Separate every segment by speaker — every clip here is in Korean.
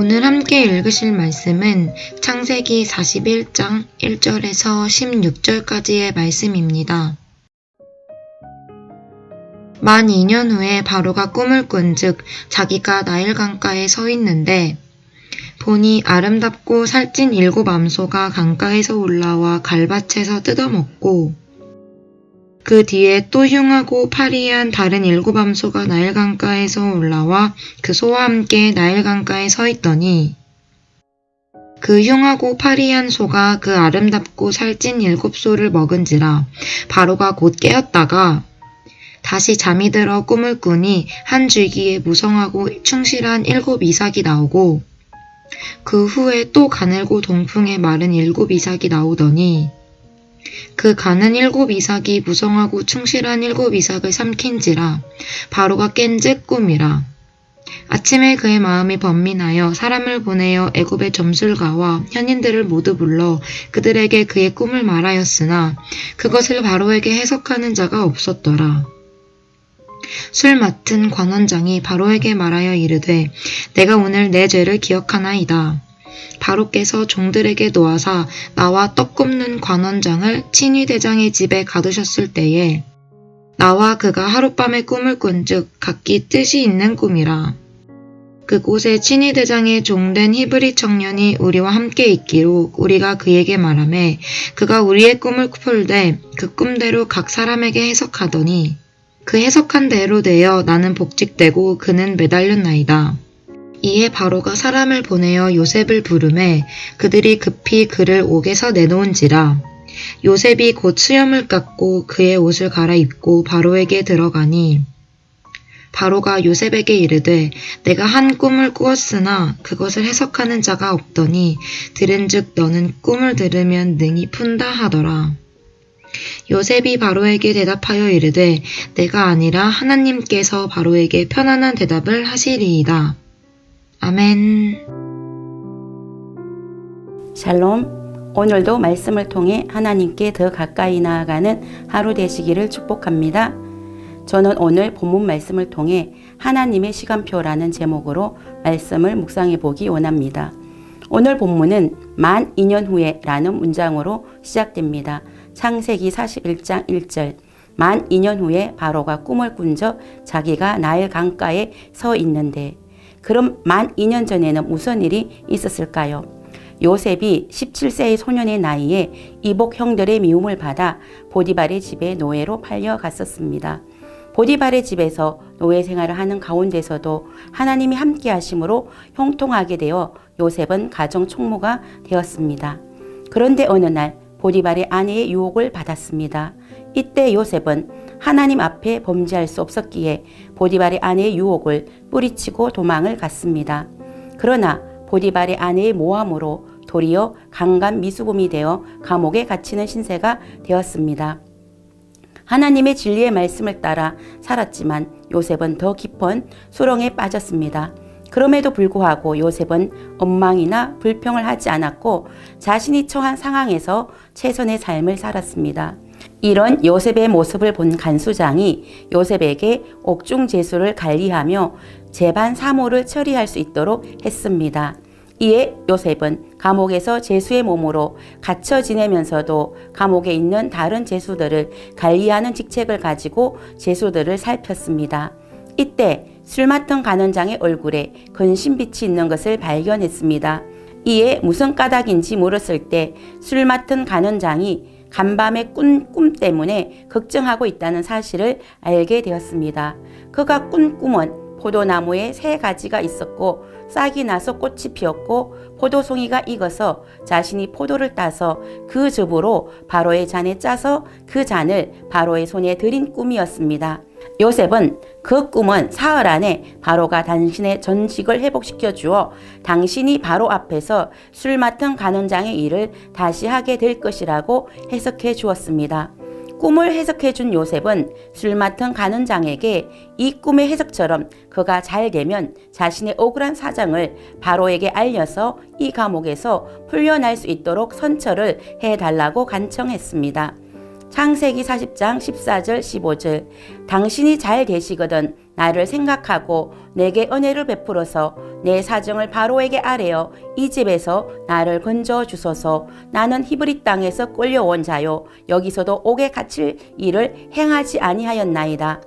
Speaker 1: 오늘 함께 읽으실 말씀은 창세기 41장 1절에서 16절까지의 말씀입니다. 만 2년 후에 바로가 꿈을 꾼즉 자기가 나일 강가에 서 있는데 보니 아름답고 살찐 7 암소가 강가에서 올라와 갈밭에서 뜯어먹고 그 뒤에 또 흉하고 파리한 다른 7 암소가 나일 강가에서 올라와 그 소와 함께 나일 강가에 서 있더니 그 흉하고 파리한 소가 그 아름답고 살찐 7 소를 먹은지라 바로가 곧 깨었다가 다시 잠이 들어 꿈을 꾸니 한 줄기에 무성하고 충실한 7 이삭이 나오고 그 후에 또 가늘고 동풍에 마른 7 이삭이 나오더니 그 가는 7 이삭이 무성하고 충실한 7 이삭을 삼킨지라 바로가 깬즉 꿈이라. 아침에 그의 마음이 번민하여 사람을 보내어 애굽의 점술가와 현인들을 모두 불러 그들에게 그의 꿈을 말하였으나 그것을 바로에게 해석하는 자가 없었더라. 술 맡은 관원장이 바로에게 말하여 이르되 내가 오늘 내 죄를 기억하나이다. 바로께서 종들에게 노하사 나와 떡 굽는 관원장을 친위대장의 집에 가두셨을 때에 나와 그가 하룻밤에 꿈을 꾼즉 각기 뜻이 있는 꿈이라. 그곳에 친위대장의 종된 히브리 청년이 우리와 함께 있기로 우리가 그에게 말하매 그가 우리의 꿈을 풀되 그 꿈대로 각 사람에게 해석하더니 그 해석한 대로 되어 나는 복직되고 그는 매달렸나이다. 이에 바로가 사람을 보내어 요셉을 부르매 그들이 급히 그를 옥에서 내놓은지라. 요셉이 곧 수염을 깎고 그의 옷을 갈아입고 바로에게 들어가니 바로가 요셉에게 이르되 내가 한 꿈을 꾸었으나 그것을 해석하는 자가 없더니 들은즉 너는 꿈을 들으면 능히 푼다 하더라. 요셉이 바로에게 대답하여 이르되 내가 아니라 하나님께서 바로에게 편안한 대답을 하시리이다. 아멘.
Speaker 2: 샬롬. 오늘도 말씀을 통해 하나님께 더 가까이 나아가는 하루 되시기를 축복합니다. 저는 오늘 본문 말씀을 통해 하나님의 시간표라는 제목으로 말씀을 묵상해 보기 원합니다. 오늘 본문은 만 2년 후에 라는 문장으로 시작됩니다. 창세기 41장 1절. 만 2년 후에 바로가 꿈을 꾼 적 자기가 나일 강가에 서 있는데 그럼 만 2년 전에는 무슨 일이 있었을까요? 요셉이 17세의 소년의 나이에 이복 형들의 미움을 받아 보디발의 집에 노예로 팔려갔었습니다. 보디발의 집에서 노예 생활을 하는 가운데서도 하나님이 함께 하심으로 형통하게 되어 요셉은 가정 총무가 되었습니다. 그런데 어느 날 보디발의 아내의 유혹을 받았습니다. 이때 요셉은 하나님 앞에 범죄할 수 없었기에 보디발의 아내의 유혹을 뿌리치고 도망을 갔습니다. 그러나 보디발의 아내의 모함으로 도리어 강간 미수범이 되어 감옥에 갇히는 신세가 되었습니다. 하나님의 진리의 말씀을 따라 살았지만 요셉은 더 깊은 수렁에 빠졌습니다. 그럼에도 불구하고 요셉은 엉망이나 불평을 하지 않았고 자신이 처한 상황에서 최선의 삶을 살았습니다. 이런 요셉의 모습을 본 간수장이 요셉에게 옥중제수를 관리하며 재반 사무를 처리할 수 있도록 했습니다. 이에 요셉은 감옥에서 제수의 몸으로 갇혀 지내면서도 감옥에 있는 다른 제수들을 관리하는 직책을 가지고 제수들을 살폈습니다. 이때 술 맡은 간원장의 얼굴에 근심빛이 있는 것을 발견했습니다. 이에 무슨 까닭인지 물었을 때 술 맡은 간원장이 간밤에 꾼 꿈 때문에 걱정하고 있다는 사실을 알게 되었습니다. 그가 꾼 꿈은 포도나무에 3가지가 있었고 싹이 나서 꽃이 피었고 포도송이가 익어서 자신이 포도를 따서 그 즙으로 바로의 잔에 짜서 그 잔을 바로의 손에 들인 꿈이었습니다. 요셉은 그 꿈은 사흘 안에 바로가 당신의 전직을 회복시켜 주어 당신이 바로 앞에서 술 맡은 간원장의 일을 다시 하게 될 것이라고 해석해 주었습니다. 꿈을 해석해 준 요셉은 술 맡은 간원장에게 이 꿈의 해석처럼 그가 잘 되면 자신의 억울한 사정을 바로에게 알려서 이 감옥에서 풀려날 수 있도록 선처를 해달라고 간청했습니다. 창세기 40장 14절 15절 당신이 잘 되시거든 나를 생각하고 내게 은혜를 베풀어서 내 사정을 바로에게 아뢰어 이 집에서 나를 건져 주소서. 나는 히브리 땅에서 끌려온 자요 여기서도 옥에 갇힐 일을 행하지 아니하였나이다.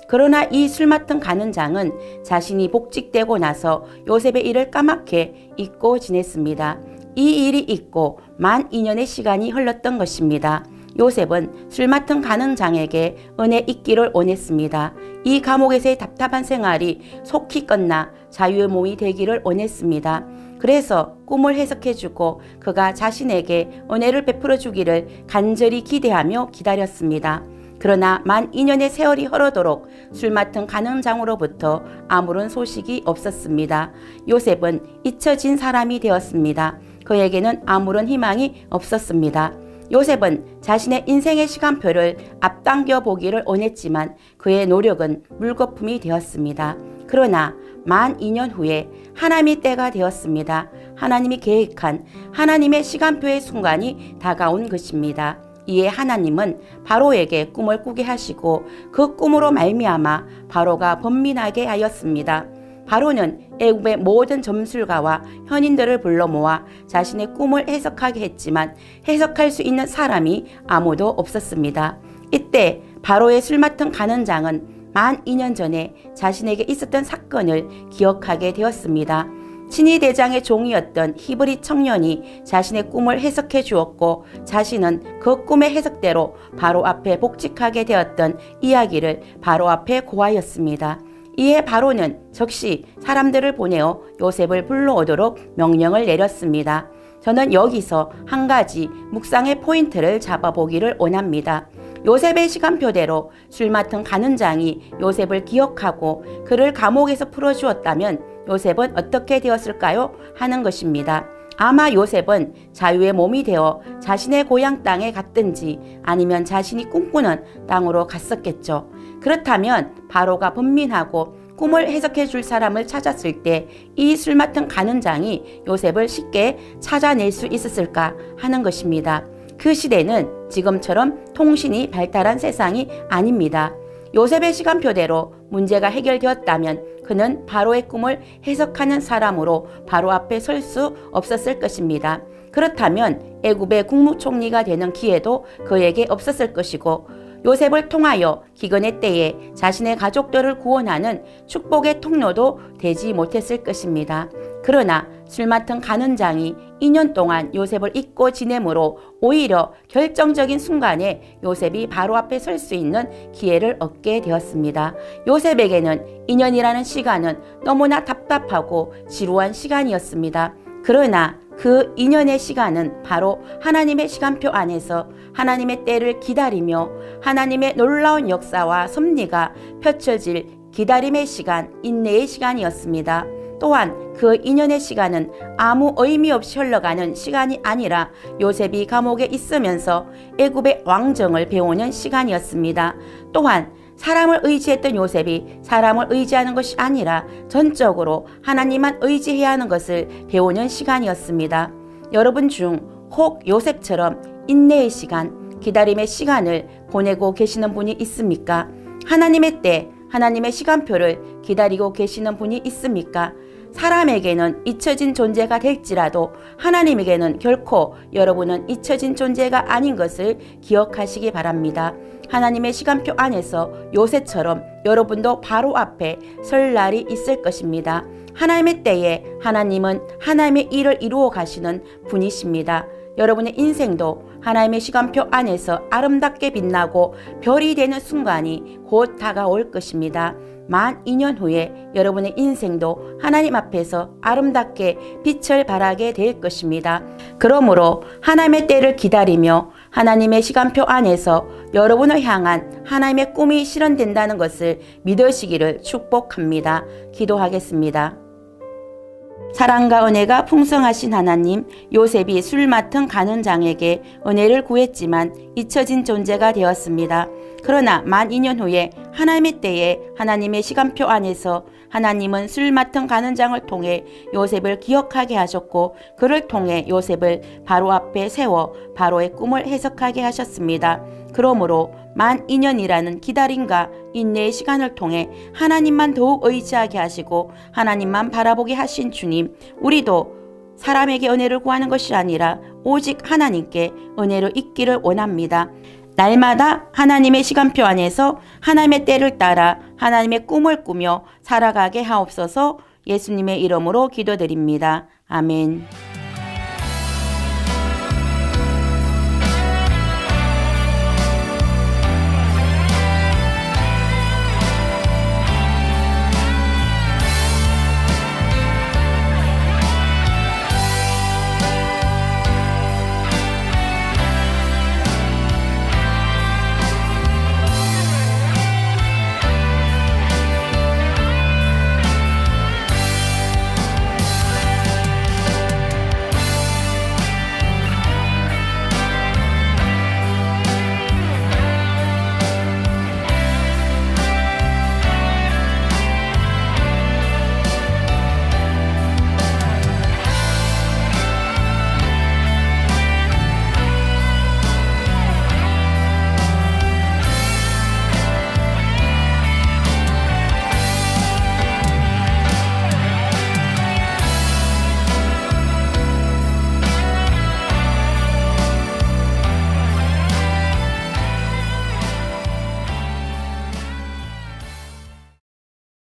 Speaker 2: 그러나 이 술 맡은 가는 장은 자신이 복직되고 나서 요셉의 일을 까맣게 잊고 지냈습니다. 이 일이 있고 만 2년의 시간이 흘렀던 것입니다. 요셉은 술 맡은 가는 장에게 은혜 있기를 원했습니다. 이 감옥에서의 답답한 생활이 속히 끝나 자유의 몸이 되기를 원했습니다. 그래서 꿈을 해석해주고 그가 자신에게 은혜를 베풀어 주기를 간절히 기대하며 기다렸습니다. 그러나 만 2년의 세월이 흐르도록 술 맡은 가는 장으로부터 아무런 소식이 없었습니다. 요셉은 잊혀진 사람이 되었습니다. 그에게는 아무런 희망이 없었습니다. 요셉은 자신의 인생의 시간표를 앞당겨 보기를 원했지만 그의 노력은 물거품이 되었습니다. 그러나 만 2년 후에 하나님의 때가 되었습니다. 하나님이 계획한 하나님의 시간표의 순간이 다가온 것입니다. 이에 하나님은 바로에게 꿈을 꾸게 하시고 그 꿈으로 말미암아 바로가 번민하게 하였습니다. 바로는 애굽의 모든 점술가와 현인들을 불러 모아 자신의 꿈을 해석하게 했지만 해석할 수 있는 사람이 아무도 없었습니다. 이때 바로의 술 맡은 가는 장은 만 2년 전에 자신에게 있었던 사건을 기억하게 되었습니다. 친위 대장의 종이었던 히브리 청년이 자신의 꿈을 해석해 주었고 자신은 그 꿈의 해석대로 바로 앞에 복직하게 되었던 이야기를 바로 앞에 고하였습니다. 이에 바로는 즉시 사람들을 보내어 요셉을 불러오도록 명령을 내렸습니다. 저는 여기서 한 가지 묵상의 포인트를 잡아보기를 원합니다. 요셉의 시간표대로 술 맡은 가는 장이 요셉을 기억하고 그를 감옥에서 풀어주었다면 요셉은 어떻게 되었을까요? 하는 것입니다. 아마 요셉은 자유의 몸이 되어 자신의 고향 땅에 갔든지 아니면 자신이 꿈꾸는 땅으로 갔었겠죠. 그렇다면 바로가 번민하고 꿈을 해석해 줄 사람을 찾았을 때 이 술 맡은 가는 장이 요셉을 쉽게 찾아낼 수 있었을까 하는 것입니다. 그 시대는 지금처럼 통신이 발달한 세상이 아닙니다. 요셉의 시간표대로 문제가 해결되었다면 그는 바로의 꿈을 해석하는 사람으로 바로 앞에 설 수 없었을 것입니다. 그렇다면 애굽의 국무총리가 되는 기회도 그에게 없었을 것이고 요셉을 통하여 기근의 때에 자신의 가족들을 구원하는 축복의 통로도 되지 못했을 것입니다. 그러나 술 맡은 가는 장이 2년 동안 요셉을 잊고 지내므로 오히려 결정적인 순간에 요셉이 바로 앞에 설 수 있는 기회를 얻게 되었습니다. 요셉에게는 2년이라는 시간은 너무나 답답하고 지루한 시간이었습니다. 그러나 그 2년의 시간은 바로 하나님의 시간표 안에서 하나님의 때를 기다리며 하나님의 놀라운 역사와 섭리가 펼쳐질 기다림의 시간, 인내의 시간이었습니다. 또한 그 2년의 시간은 아무 의미 없이 흘러가는 시간이 아니라 요셉이 감옥에 있으면서 애굽의 왕정을 배우는 시간이었습니다. 또한 사람을 의지했던 요셉이 사람을 의지하는 것이 아니라 전적으로 하나님만 의지해야 하는 것을 배우는 시간이었습니다. 여러분 중 혹 요셉처럼 인내의 시간, 기다림의 시간을 보내고 계시는 분이 있습니까? 하나님의 때, 하나님의 시간표를 기다리고 계시는 분이 있습니까? 사람에게는 잊혀진 존재가 될지라도 하나님에게는 결코 여러분은 잊혀진 존재가 아닌 것을 기억하시기 바랍니다. 하나님의 시간표 안에서 요셉처럼 여러분도 바로 앞에 설 날이 있을 것입니다. 하나님의 때에 하나님은 하나님의 일을 이루어 가시는 분이십니다. 여러분의 인생도 하나님의 시간표 안에서 아름답게 빛나고 별이 되는 순간이 곧 다가올 것입니다. 만 2년 후에 여러분의 인생도 하나님 앞에서 아름답게 빛을 발하게 될 것입니다. 그러므로 하나님의 때를 기다리며 하나님의 시간표 안에서 여러분을 향한 하나님의 꿈이 실현된다는 것을 믿으시기를 축복합니다. 기도하겠습니다. 사랑과 은혜가 풍성하신 하나님, 요셉이 술 맡은 가는 장에게 은혜를 구했지만 잊혀진 존재가 되었습니다. 그러나 만 2년 후에 하나님의 때에 하나님의 시간표 안에서 하나님은 술 맡은 가는 장을 통해 요셉을 기억하게 하셨고 그를 통해 요셉을 바로 앞에 세워 바로의 꿈을 해석하게 하셨습니다. 그러므로 만 2년이라는 기다림과 인내의 시간을 통해 하나님만 더욱 의지하게 하시고 하나님만 바라보게 하신 주님, 우리도 사람에게 은혜를 구하는 것이 아니라 오직 하나님께 은혜를 잊기를 원합니다. 날마다 하나님의 시간표 안에서 하나님의 때를 따라 하나님의 꿈을 꾸며 살아가게 하옵소서. 예수님의 이름으로 기도드립니다. 아멘.